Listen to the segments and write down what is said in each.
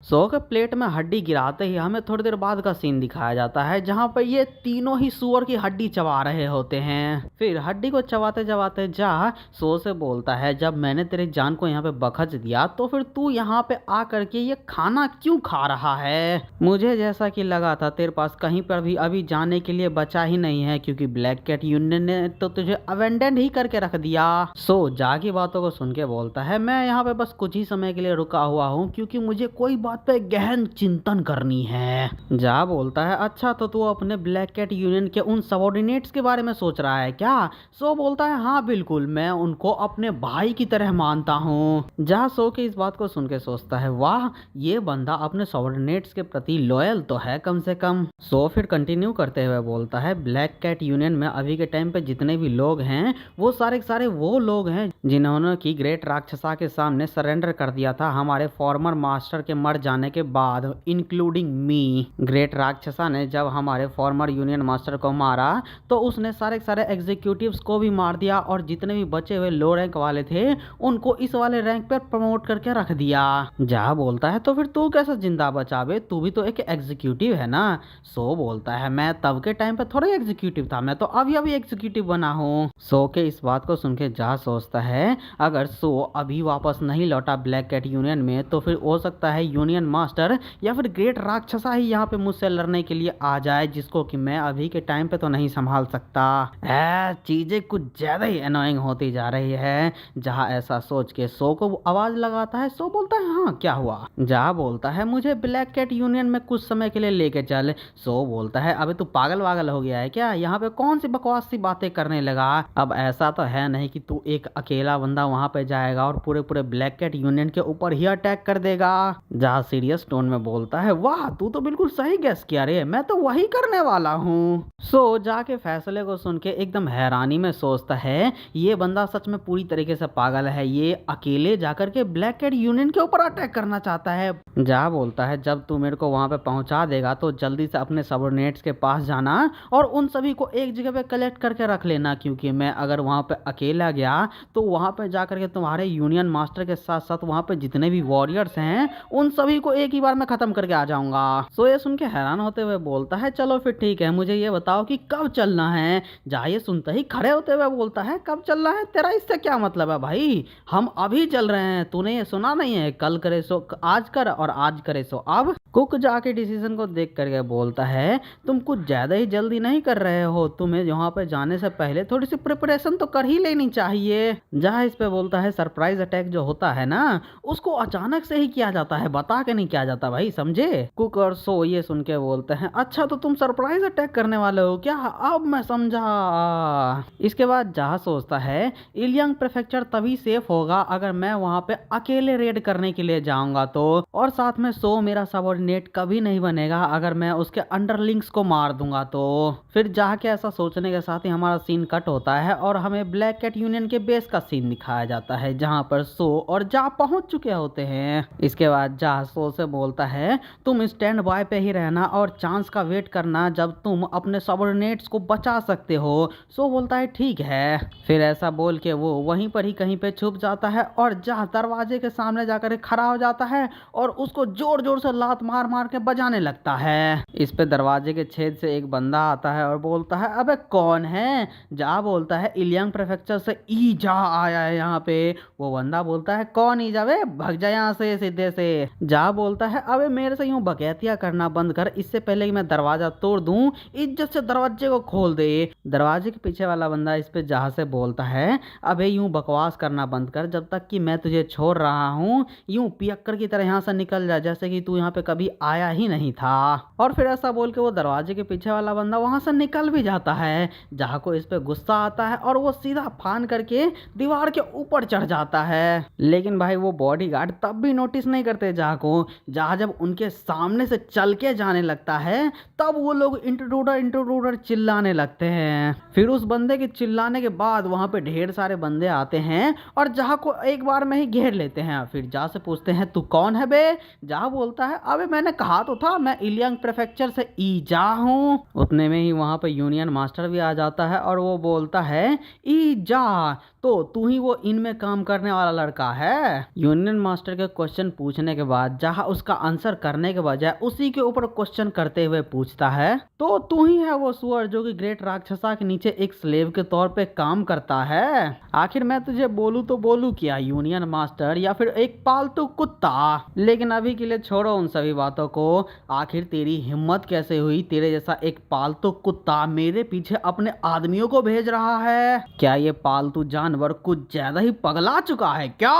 सो के प्लेट में हड्डी गिराते ही हमें थोड़ी देर बाद का सीन दिखाया जाता है जहाँ पर ये तीनों ही सुअर की हड्डी चबा रहे होते हैं। फिर हड्डी को चबाते चबाते जा सो से बोलता है, जब मैंने तेरी जान को यहाँ पे बखच दिया तो फिर तू यहाँ पे आ करके ये खाना क्यों खा रहा है? मुझे जैसा कि लगा था तेरे पास कहीं पर भी अभी जाने के लिए बचा ही नहीं है, क्योंकि ब्लैक कैट यूनियन ने तो तुझे अवेंडन ही करके रख दिया। सो जा की बातों को सुन के बोलता है, मैं यहाँ पे बस कुछ ही समय के लिए रुका हुआ हूँ क्योंकि मुझे कोई बात पे गहन चिंतन करनी है। जा बोलता है, अच्छा तो तू अपने ब्लैक कैट यूनियन के उन सबॉर्डिनेट्स के बारे में सोच रहा है क्या? सो बोलता है, हाँ बिल्कुल, मैं उनको अपने भाई की तरह मानता हूँ। जा सो के इस बात को सुन के सोचता है, वाह ये बंदा अपने सबॉर्डिनेट्स के प्रति लॉयल तो है कम से कम। सो फिर कंटिन्यू करते हुए बोलता है, ब्लैक कैट यूनियन में अभी के टाइम पे जितने भी लोग हैं वो सारे के सारे वो लोग हैं जिन्होंने की ग्रेट राक्षसा के सामने सरेंडर कर दिया था हमारे फॉर्मर मास्टर के मर जाने के बाद, इंक्लूडिंग मी। ग्रेट राक्षसा ने जब हमारे फॉर्मर यूनियन मास्टर को मारा तो उसने सारे के सारे एग्जीक्यूटिव्स को भी मार दिया और जितने भी बचे हुए लो रैंक वाले थे उनको इस वाले रैंक पर प्रमोट करके रख दिया। जा बोलता है, तो फिर तू कैसा जिंदा बचा बे? तू भी तो एक एग्जीक्यूटिव है ना। सो बोलता है, मैं तब के टाइम पे थोड़ा एग्जीक्यूटिव था, मैं तो अभी अभी एग्जीक्यूटिव बना हूँ। सो के इस बात को सुन के जा सोचता है, अगर सो अभी वापस नहीं लौटा ब्लैक कैट यूनियन में तो फिर हो सकता है यूनियन मास्टर या फिर ग्रेट राक्षसा ही यहाँ पे मुझसे लड़ने के लिए आ जाए, जिसको कि मैं अभी के टाइम पे तो नहीं संभाल सकता। चीजें कुछ ज्यादा ही अनोइंग होती जा रही है। जहाँ ऐसा सोच के सो को आवाज लगाता है। सो बोलता है, हाँ क्या हुआ? जा बोलता है, मुझे ब्लैक कैट यूनियन में कुछ समय के लिए लेके चल। सो बोलता है, अबे तू पागल वागल हो गया है क्या? यहाँ पे कौन सी बकवास सी बातें करने लगा? अब ऐसा तो है नहीं कि तू एक अकेला बंदा वहां पे जाएगा और पूरे पूरे ब्लैक कैट यूनियन के ऊपर ही अटैक कर देगा। जहाँ सीरियस टोन में बोलता है, वाह तू तो बिल्कुल सही गेस किया रे, मैं तो वही करने वाला हूँ। सो जाके फैसले को सुन के एकदम हैरानी में सोचता है, ये बंदा सच में पूरी तरीके से पागल है, ये अकेले जाकर के ब्लैक कैट यूनियन के ऊपर अटैक करना चाहता है। जा बोलता है, जब तू मेरे को वहां पे पहुंचा देगा तो जल्दी से अपने सबॉर्डिनेट्स के पास जाना और उन सभी को एक जगह पे कलेक्ट करके रख लेना, क्योंकि मैं अगर वहां पे अकेला गया तो वहां पे जाकर के तुम्हारे यूनियन मास्टर के साथ साथ वहां पे जितने भी वॉरियर्स हैं उन सभी को एक ही बार में खत्म करके आ जाऊंगा। सो ये सुन के हैरान होते हुए बोलता है, चलो फिर ठीक है, मुझे ये बताओ कि कब चलना है? जा ये सुनते ही खड़े होते हुए बोलता है, कब चलना है? तेरा इससे क्या मतलब है भाई? हम अभी चल रहे हैं, तूने ये सुना नहीं है, कल करे सो आज कर और आज करे सो अब? कुक जाके डिसीजन को देख करके बोलता है, तुम कुछ ज्यादा ही जल्दी नहीं कर रहे हो, तुम्हें यहाँ पे जाने से पहले थोड़ी सी प्रिपरेशन तो कर ही लेनी चाहिए। जहाँ इस पे बोलता है, सरप्राइज अटैक जो होता है ना उसको अचानक से ही किया जाता है, बता के नहीं किया जाता भाई, समझे? कुक और सो ये सुन के बोलते हैं, अच्छा तो तुम सरप्राइज अटैक करने वाले हो क्या? अब मैं समझा। इसके बाद जहाँ सोचता है, इलियंग प्रेफेक्चर तभी सेफ होगा अगर मैं वहां पे अकेले रेड करने के लिए जाऊंगा तो, और साथ में सो मेरा सबॉर्डिनेट कभी नहीं बनेगा अगर मैं उसके अंडरलिंक्स को मार दूंगा तो। फिर जाके ऐसा सोचने के साथ ही हमारा सीन कट होता है और हमें ब्लैक कैट यूनियन के बेस का सीन दिखाया जाता है जहां पर सो और जा पहुंच चुके होते हैं। इसके बाद जा सो से बोलता है, तुम स्टैंड बाय पे ही रहना और चांस का वेट करना जब तुम अपने सबॉर्डिनेट्स को बचा सकते हो। सो बोलता है, ठीक है। फिर ऐसा बोल के वो वहीं पर ही कहीं पे छुप जाता है और जा दरवाजे के सामने जाकर खड़ा हो जाता है और उसको जोर जोर से लात मार मार के बजाने लगता है। इस पे दरवाजे के छेद से एक बंदा आता है और बोलता है, अबे कौन है? जा बोलता है, इलियंग प्रेफेक्चर से ई जा आया है यहाँ पे। वो बंदा बोलता है, कौन ई जावे, भग जा यहाँ से सीधे से। जा बोलता है, अबे मेरे से यूं बकैतिया करना बंद कर, इससे पहले कि मैं दरवाजा तोड़ दूं, इज्जत से दरवाजे को खोल दे। दरवाजे के पीछे वाला बंदा इस पे जहाँ से बोलता है, अबे यूं बकवास करना बंद कर, जब तक कि मैं तुझे छोड़ रहा हूँ यूं पियक्कर की तरह यहाँ से निकल जा जैसे कि तू यहाँ पे कभी आया ही नहीं था। और फिर ऐसा बोल के वो दरवाजे के पीछे वाला बंदा वहां से निकल भी जाता है। जहाँ को इस पे गुस्सा आता है और वो सीधा फान करके दीवार के ऊपर चढ़ जाता है। लेकिन भाई वो बॉडीगार्ड तब भी नोटिस नहीं करते जहाँ को। जहाँ जब उनके सामने से चल के जाने लगता है तब वो लोग इंट्रूडर इंट्रूडर चिल्लाने लगते हैं। फिर उस बंदे के चिल्लाने के बाद वहां पे ढेर सारे बंदे आते हैं और जहाँ को एक बार में ही घेर लेते हैं। फिर जा से पूछते हैं, तू कौन है बे? जा बोलता है, अबे मैंने कहा तो था मैं इलियांग प्रेफेक्चर से ईजा हूँ। उतने में ही वहाँ पे यूनियन मास्टर भी आ जाता है और वो बोलता है ईजा तो तू ही वो इनमें काम करने वाला लड़का है। यूनियन मास्टर के क्वेश्चन पूछने के बाद जहाँ उसका आंसर करने के बजाय उसी के ऊपर क्वेश्चन करते हुए पूछता है तो तू ही है वो सुअर जो कि ग्रेट राक्षसा के नीचे एक स्लेव के तौर पे काम करता है। आखिर मैं तुझे बोलूं तो बोलूं क्या, यूनियन मास्टर या फिर एक पालतू कुत्ता? लेकिन अभी के लिए छोड़ो उन सभी बातों को। आखिर तेरी हिम्मत कैसे हुई, तेरे जैसा एक पालतू कुत्ता मेरे पीछे अपने आदमियों को भेज रहा है? क्या ये पालतू जानवर कुछ ज्यादा ही पगला चुका है क्या?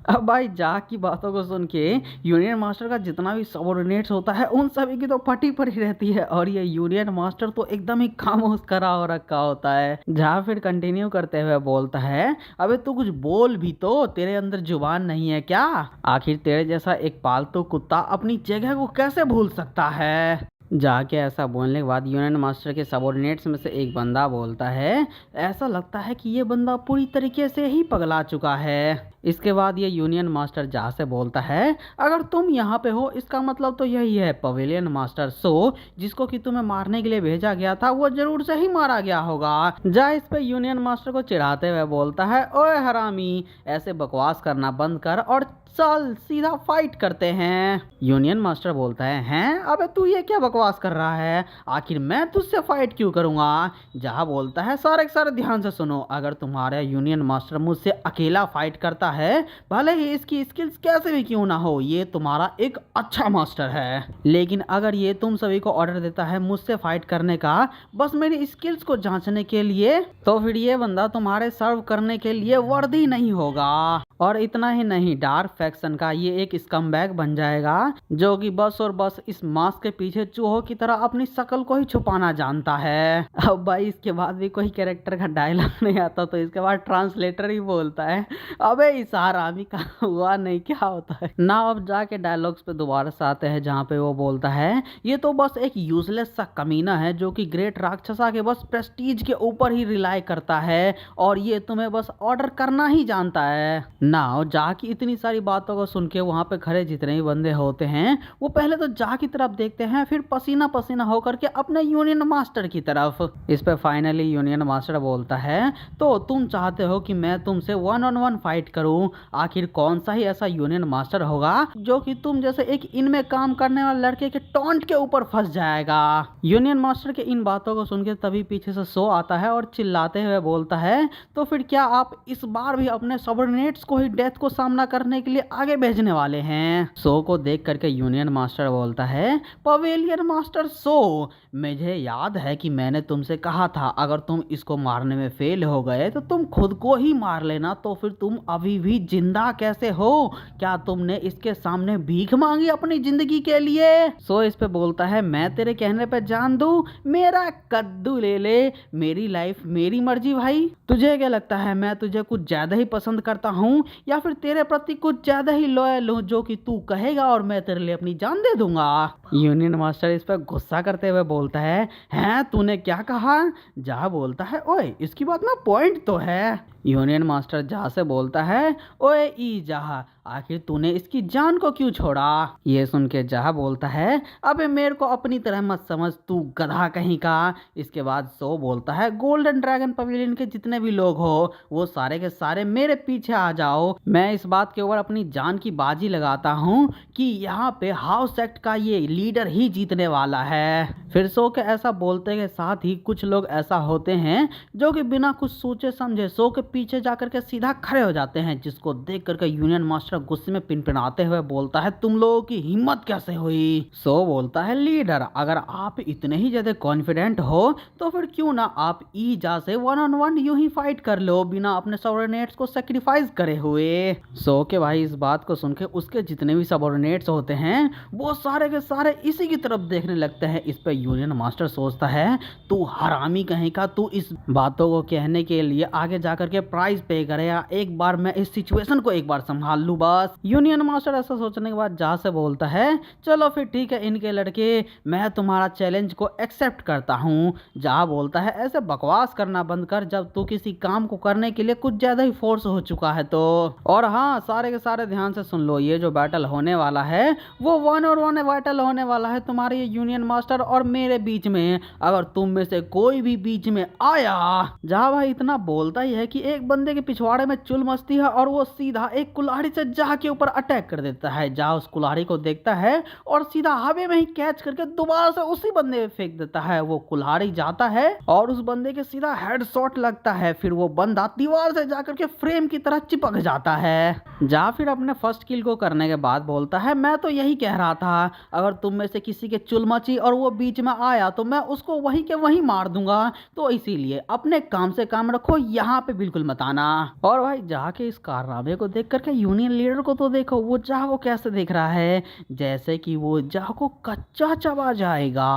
अब भाई जाक की बातों को सुन के यूनियन मास्टर का जितना भी सबऑर्डिनेट्स होता है उन सभी की तो फटी पड़ी रहती है और ये यूनियन मास्टर तो एकदम ही खामोश करा हो रखा होता है। जहाँ फिर कंटिन्यू करते हुए बोलता है अबे तू कुछ बोल भी तो, तेरे अंदर जुबान नहीं है क्या? आखिर तेरे जैसा एक पालतू कुत्ता अपनी जगह को कैसे भूल सकता है? जाके ऐसा बोलने के बाद यूनियन मास्टर के सबऑर्डिनेट्स में से एक बंदा बोलता है ऐसा लगता है कि ये बंदा पूरी तरीके से ही पगला चुका है। इसके बाद ये यूनियन मास्टर जा से बोलता है अगर तुम यहाँ पे हो इसका मतलब तो यही है पवेलियन मास्टर सो जिसको कि तुम्हें मारने के लिए भेजा गया था वो जरूर से ही मारा गया होगा। जा इस पे यूनियन मास्टर को चिढ़ाते हुए बोलता है ओए हरामी, ऐसे बकवास करना बंद कर और चल सीधा फाइट करते हैं। यूनियन मास्टर बोलता है हैं अबे तू ये क्या बकवास कर रहा है, आखिर मैं तुझसे फाइट क्यों करूंगा? जहाँ बोलता है सारे के सारे ध्यान से सुनो, अगर तुम्हारा यूनियन मास्टर मुझसे अकेला फाइट करता है भले ही इसकी स्किल्स कैसे भी क्यों ना हो ये तुम्हारा एक अच्छा मास्टर है, लेकिन अगर ये तुम सभी को ऑर्डर देता है मुझसे फाइट करने का बस मेरी स्किल्स को जांचने के लिए तो फिर ये बंदा तुम्हारे सर्व करने के लिए वर्दी नहीं होगा। और इतना ही नहीं, डार्क फैक्शन का ये एक स्कमबैग बन जाएगा जो कि बस और बस इस मास्क के पीछे चूहों की तरह अपनी शक्ल को ही छुपाना जानता है। अब भाई इसके बाद भी कोई कैरेक्टर का डायलॉग नहीं आता तो इसके बाद ट्रांसलेटर ही बोलता है अबे इस हरामी का हुआ नहीं क्या होता है ना। अब जाके डायलॉग्स पे दोबारा से आते हैं जहाँ पे वो बोलता है ये तो बस एक यूजलेस सा कमीना है जो कि ग्रेट राक्षसा के बस प्रेस्टीज के ऊपर ही रिलाई करता है और ये तुम्हें बस ऑर्डर करना ही जानता है ना। जा की इतनी सारी बातों को सुन के वहां पे खड़े जितने भी बंदे होते हैं वो पहले तो जा की तरफ देखते हैं फिर पसीना पसीना होकर के अपने यूनियन मास्टर की तरफ। इस पे फाइनली यूनियन मास्टर बोलता है तो तुम चाहते हो कि मैं तुमसे 1-on-1 फाइट करूं, आखिर कौन सा ही ऐसा यूनियन मास्टर होगा जो कि तुम जैसे एक इनमें काम करने वाले लड़के के टॉन्ट के ऊपर फंस जाएगा। यूनियन मास्टर के इन बातों को सुन के तभी पीछे से सो आता है और चिल्लाते हुए बोलता है तो फिर क्या आप इस बार भी अपने सबऑर्डिनेट्स को ही डेथ को सामना करने के लिए आगे भेजने वाले हैं? सो को देख करके यूनियन मास्टर बोलता है पवेलियन मास्टर सो, मुझे याद है कि मैंने तुमसे कहा था अगर तुम इसको मारने में फेल हो गए तो तुम खुद को ही मार लेना, तो फिर तुम अभी भी जिंदा कैसे हो? क्या तुमने इसके सामने भीख मांगी अपनी जिंदगी के लिए? सो इस पे बोलता है मैं तेरे कहने पे जान दूं, मेरा कद्दू ले ले, मेरी लाइफ मेरी मर्जी भाई। तुझे क्या लगता है मैं तुझे कुछ ज्यादा ही पसंद करता हूँ या फिर तेरे प्रति कुछ ज्यादा ही लॉयल हूँ जो कि तू कहेगा और मैं तेरे लिए अपनी जान दे दूंगा? यूनियन मास्टर इस पर गुस्सा करते हुए बोलता है हैं तूने क्या कहा? जा बोलता है ओए इसकी बात में पॉइंट तो है। यूनियन मास्टर जा से बोलता है ओए ई जहा, आखिर तूने इसकी जान को क्यों छोड़ा? ये सुन के जहा बोलता है अबे मेरे को अपनी तरह मत समझ तू गधा कहीं का। इसके बाद सो बोलता है गोल्डन ड्रैगन पवेलियन के जितने भी लोग हो वो सारे के सारे मेरे पीछे आ जाओ, मैं इस बात के ऊपर अपनी जान की बाजी लगाता हूँ कि यहाँ पे हाउस एक्ट का ये लीडर ही जीतने वाला है। फिर सो के ऐसा बोलते के साथ ही कुछ लोग ऐसा होते हैं जो कि बिना कुछ सोचे समझे सो के पीछे जाकर के सीधा खड़े हो जाते हैं, जिसको देख करके यूनियन मास्टर गुस्से में पिनपिनाते हुए बोलता है तुम लोगों की हिम्मत कैसे हुई? सो बोलता है लीडर अगर आप इतने ही ज्यादा कॉन्फिडेंट हो तो फिर क्यों ना आप ईजा से 1-on-1 यूं ही फाइट कर लो बिना अपने सबऑर्डिनेट्स को सैक्रिफाइस करे हुए। सो के भाई इस बात को सुन के उसके जितने भी सबऑर्डिनेट्स होते हैं वो सारे के सारे इसी की तरफ देखने लगते हैं। इस पे यूनियन मास्टर सोचता है तू हरामी कहीं का, तू इस बातों को कहने के लिए आगे जाकर के प्राइस पे करे या एक बार मैं इस सिचुएशन को एक बार संभाल लूं बस। यूनियन मास्टर ऐसा सोचने के बाद जा से बोलता है चलो फिर ठीक है इनके लड़के, मैं तुम्हारा चैलेंज को एक्सेप्ट करता हूँ। जा बोलता है ऐसे बकवास करना बंद कर, जब तू किसी काम को करने के लिए कुछ ज्यादा ही फोर्स हो चुका है तो। और हाँ, सारे के सारे ध्यान से सुन लो, ये जो बैटल होने वाला है वो 1-on-1 बैटल होने वाला है तुम्हारे यूनियन मास्टर और मेरे बीच में। अगर तुम में से कोई भी बीच में आया। जहाँ भाई इतना बोलता ही है कि एक बंदे के पिछवाड़े में चुल मचती है और वो सीधा एक कुल्हाड़ी से जा के ऊपर अटैक कर देता है। जा उस कुल्हाड़ी को देखता है और सीधा हवा में ही कैच करके दोबारा से उसी बंदे पे फेंक देता है। वो कुल्हाड़ी जाता है और उस बंदे के सीधा हेडशॉट लगता है। फिर वो बंदा दीवार से जाकर के फ्रेम की तरह चिपक जाता है। जा फिर अपने फर्स्ट किल को करने के बाद बोलता है मैं तो यही कह रहा था, अगर तुम में से किसी के चुल मची और वो बीच में आया तो मैं उसको वहीं के वहीं मार दूंगा, तो इसीलिए अपने काम से काम रखो, यहाँ पे बिल्कुल मत आना। और भाई जा के इस कारनामे को देख करके यूनियन लीडर को तो देखो, वो जा को कैसे देख रहा है जैसे कि वो जा को कच्चा चबा जाएगा।